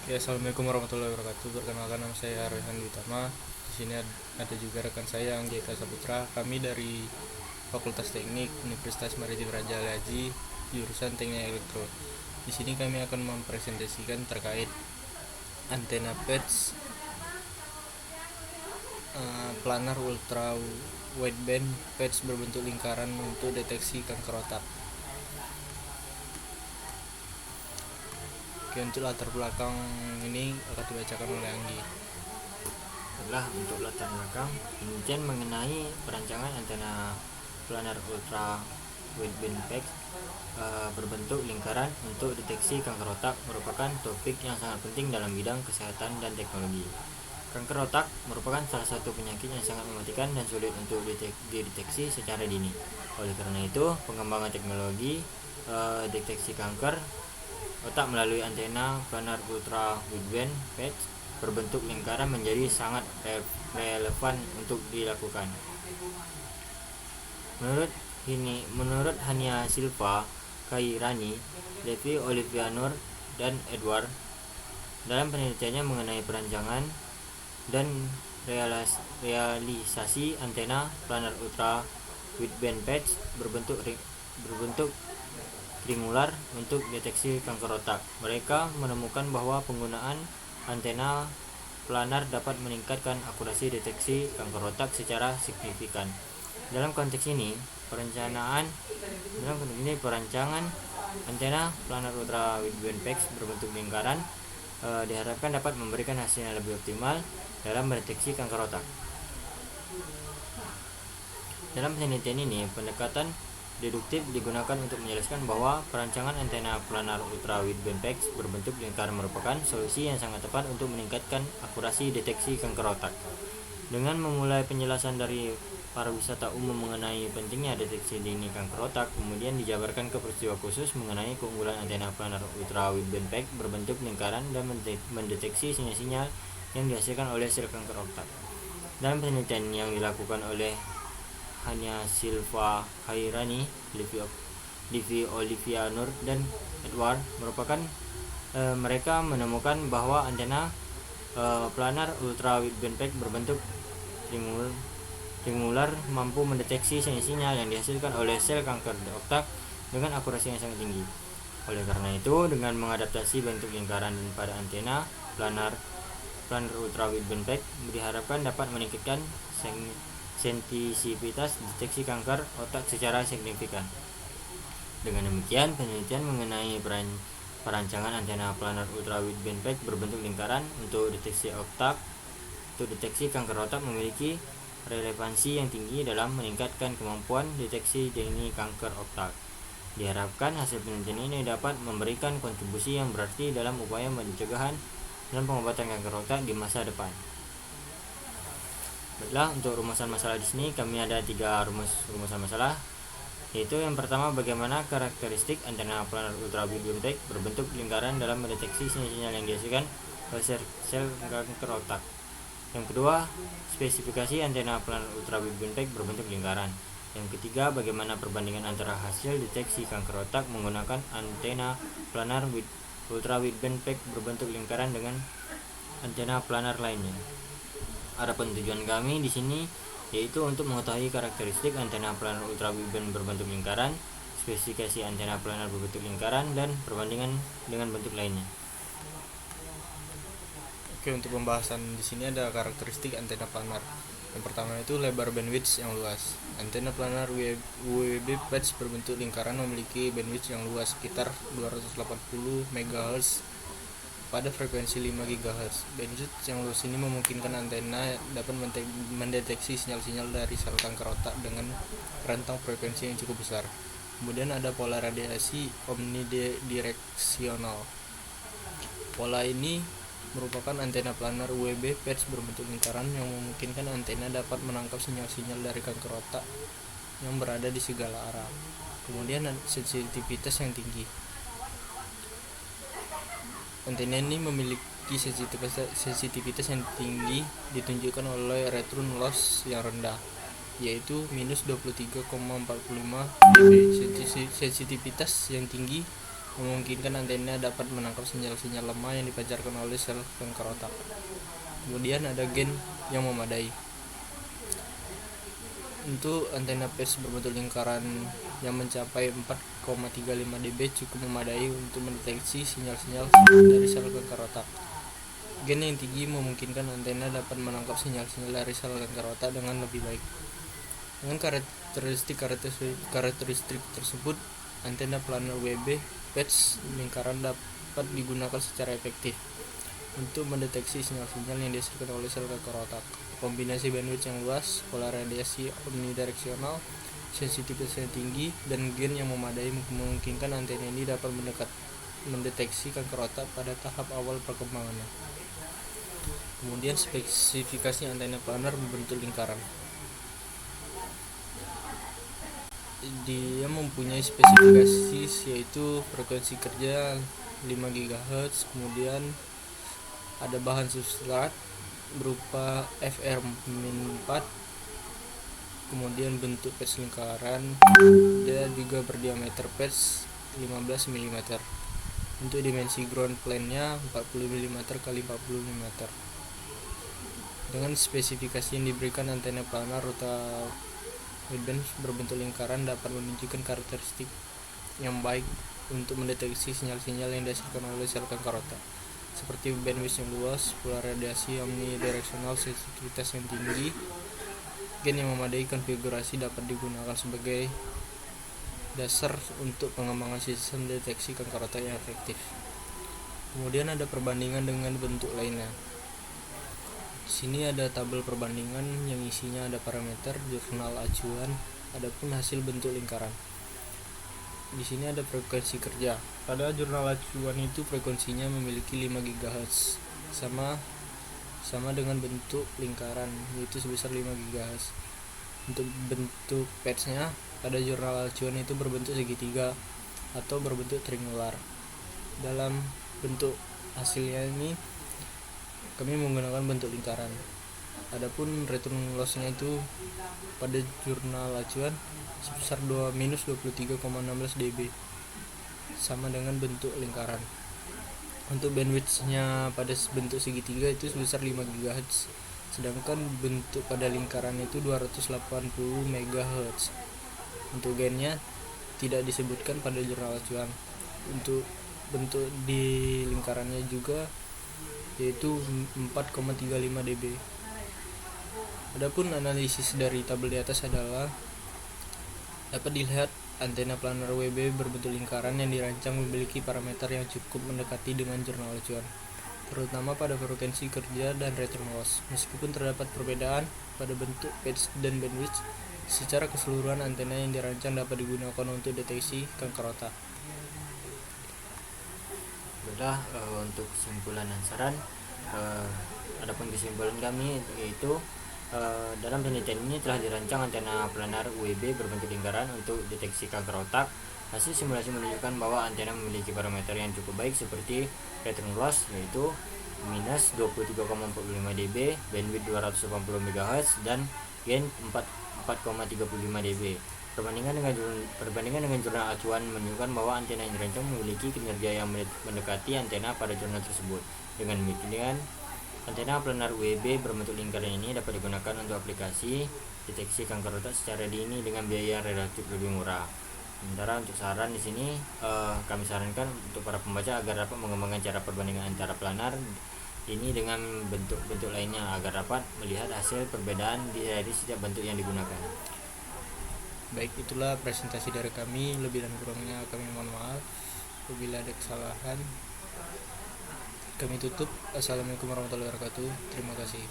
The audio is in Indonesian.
Ya, assalamualaikum warahmatullahi wabarakatuh. Perkenalkan, nama saya Rehan Utama. Di sini ada juga rekan saya Anggita Saputra. Kami dari Fakultas Teknik Universitas Maritim Raja Ali Haji, jurusan Teknik Elektro. Di sini kami akan mempresentasikan terkait antena patch planar ultra wideband patch berbentuk lingkaran untuk deteksi kanker otak. Oke, untuk latar belakang ini akan dibacakan oleh Anggi. Untuk latar belakang penelitian mengenai perancangan antena planar ultra wideband patch berbentuk lingkaran untuk deteksi kanker otak merupakan topik yang sangat penting dalam bidang kesehatan dan teknologi. Kanker otak merupakan salah satu penyakit yang sangat mematikan dan sulit untuk dideteksi secara dini. Oleh karena itu, pengembangan teknologi deteksi kanker otak melalui antena planar ultra wideband patch berbentuk lingkaran menjadi sangat relevan untuk dilakukan. Menurut Hania Silva Khairani, Levi Olivianur, dan Edward dalam penelitiannya mengenai perancangan dan realisasi antena planar ultra wideband patch berbentuk triangular untuk deteksi kanker otak. Mereka menemukan bahwa penggunaan antena planar dapat meningkatkan akurasi deteksi kanker otak secara signifikan. Dalam konteks ini, perancangan antena planar ultra wideband patch berbentuk lingkaran diharapkan dapat memberikan hasil yang lebih optimal dalam mendeteksi kanker otak. Dalam penelitian ini, pendekatan deduktif digunakan untuk menjelaskan bahwa perancangan antena planar ultra wideband patch berbentuk lingkaran merupakan solusi yang sangat tepat untuk meningkatkan akurasi deteksi kanker otak. Dengan memulai penjelasan dari para wisata umum mengenai pentingnya deteksi dini kanker otak, kemudian dijabarkan ke peristiwa khusus mengenai keunggulan antena planar ultra wideband patch berbentuk lingkaran dan mendeteksi sinyal-sinyal yang dihasilkan oleh sel kanker otak. Dalam penelitian yang dilakukan oleh Hania Silva Khairani, Livi Olivianur, dan Edward mereka menemukan bahwa antena planar ultra wideband patch berbentuk triangular mampu mendeteksi sinyal-sinyal yang dihasilkan oleh sel kanker otak dengan akurasi yang sangat tinggi. Oleh karena itu, dengan mengadaptasi bentuk lingkaran pada antena planar ultra wideband patch diharapkan dapat meningkatkan sensitivitas deteksi kanker otak secara signifikan. Dengan demikian, penelitian mengenai perancangan antena planar ultra wideband patch berbentuk lingkaran untuk deteksi kanker otak memiliki relevansi yang tinggi dalam meningkatkan kemampuan deteksi dini kanker otak. Diharapkan hasil penelitian ini dapat memberikan kontribusi yang berarti dalam upaya pencegahan dan pengobatan kanker otak di masa depan. Baiklah, untuk rumusan masalah di sini kami ada 3 rumusan masalah, yaitu yang pertama, bagaimana karakteristik antena planar ultra wideband patch berbentuk lingkaran dalam mendeteksi sinyal-sinyal yang dihasilkan oleh sel kanker otak. Yang kedua, spesifikasi antena planar ultra wideband patch berbentuk lingkaran. Yang ketiga, bagaimana perbandingan antara hasil deteksi kanker otak menggunakan antena planar ultra wideband patch berbentuk lingkaran dengan antena planar lainnya. Adapun tujuan kami di sini yaitu untuk mengetahui karakteristik antena planar ultra wideband berbentuk lingkaran, spesifikasi antena planar berbentuk lingkaran, dan perbandingan dengan bentuk lainnya. Oke, untuk pembahasan di sini ada karakteristik antena planar. Yang pertama itu lebar bandwidth yang luas. Antena planar WB patch berbentuk lingkaran memiliki bandwidth yang luas sekitar 280 MHz pada frekuensi 5 GHz. Bandwidth yang luas ini memungkinkan antena dapat mendeteksi sinyal-sinyal dari sel kanker otak dengan rentang frekuensi yang cukup besar. Kemudian ada pola radiasi omnidireksional. Pola ini merupakan antena planar WB patch berbentuk lingkaran yang memungkinkan antena dapat menangkap sinyal-sinyal dari kanker otak yang berada di segala arah. Kemudian sensitivitas yang tinggi. Antena ini memiliki sensitivitas yang tinggi ditunjukkan oleh return loss yang rendah, yaitu minus 23,45 dB. Sensitivitas yang tinggi memungkinkan antena dapat menangkap sinyal-sinyal lemah yang dipancarkan oleh sel kanker otak. Kemudian ada gen yang memadai. Untuk antena patch berbentuk lingkaran yang mencapai 4,35 dB cukup memadai untuk mendeteksi sinyal-sinyal dari sel kanker otak. Gen yang tinggi memungkinkan antena dapat menangkap sinyal-sinyal dari sel kanker otak dengan lebih baik. Dengan karakteristik tersebut, antena planar UWB patch lingkaran dapat digunakan secara efektif untuk mendeteksi sinyal-sinyal yang dihasilkan oleh sel kanker otak. Kombinasi bandwidth yang luas, pola radiasi omnidireksional, sensitivitas yang tinggi, dan gen yang memadai memungkinkan antena ini dapat mendeteksi kanker otak pada tahap awal perkembangannya. Kemudian spesifikasi antena planar berbentuk lingkaran. Dia mempunyai spesifikasi yaitu frekuensi kerja 5 GHz, kemudian ada bahan substrat berupa FR-4, kemudian bentuk patch lingkaran, dia juga berdiameter patch 15 mm. Untuk dimensi ground plane-nya 40 mm x 40 mm. Dengan spesifikasi yang diberikan, antena planar ultrawideband berbentuk lingkaran dapat menunjukkan karakteristik yang baik untuk mendeteksi sinyal-sinyal yang dihasilkan oleh sel kanker otak, seperti bandwidth yang luas, pola radiasi omnidireksional, sensitivitas yang tinggi, gen yang memadai. Konfigurasi dapat digunakan sebagai dasar untuk pengembangan sistem deteksi kanker otak yang efektif. Kemudian ada perbandingan dengan bentuk lainnya. Di sini ada tabel perbandingan yang isinya ada parameter, jurnal acuan, adapun hasil bentuk lingkaran. Di sini ada frekuensi kerja. Pada jurnal acuan itu frekuensinya memiliki 5 GHz, sama dengan bentuk lingkaran, yaitu sebesar 5 GHz. Untuk bentuk patch-nya pada jurnal acuan itu berbentuk segitiga atau berbentuk triangular. Dalam bentuk hasilnya ini kami menggunakan bentuk lingkaran. Adapun return loss-nya itu pada jurnal acuan sebesar minus 23,16 dB, sama dengan bentuk lingkaran. Untuk bandwidth-nya pada bentuk segitiga itu sebesar 5 GHz, sedangkan bentuk pada lingkaran itu 280 MHz. Untuk gennya tidak disebutkan pada jurnal acuan. Untuk bentuk di lingkarannya juga yaitu 4,35 dB. Adapun analisis dari tabel di atas adalah dapat dilihat antena planar UWB berbentuk lingkaran yang dirancang memiliki parameter yang cukup mendekati dengan jurnal acuan, terutama pada frekuensi kerja dan return loss. Meskipun terdapat perbedaan pada bentuk patch dan bandwidth, secara keseluruhan antena yang dirancang dapat digunakan untuk deteksi kanker otak. Baiklah, untuk kesimpulan dan saran, adapun kesimpulan kami yaitu dalam penelitian ini telah dirancang antena planar UWB berbentuk lingkaran untuk deteksi kanker otak. Hasil simulasi menunjukkan bahwa antena memiliki parameter yang cukup baik seperti return loss yaitu minus 23,45 dB, bandwidth 280 MHz, dan gain 4,35 dB. Perbandingan dengan jurnal acuan menunjukkan bahwa antena yang dirancang memiliki kinerja yang mendekati antena pada jurnal tersebut. Dengan demikian, antena planar UWB berbentuk lingkaran ini dapat digunakan untuk aplikasi deteksi kanker otak secara dini dengan biaya relatif lebih murah. Sementara untuk saran di sini, kami sarankan untuk para pembaca agar dapat mengembangkan cara perbandingan antara planar ini dengan bentuk-bentuk lainnya agar dapat melihat hasil perbedaan dari setiap bentuk yang digunakan. Baik, itulah presentasi dari kami. Lebih dan kurangnya kami mohon maaf. Apabila ada kesalahan, kami tutup. Assalamualaikum warahmatullahi wabarakatuh. Terima kasih.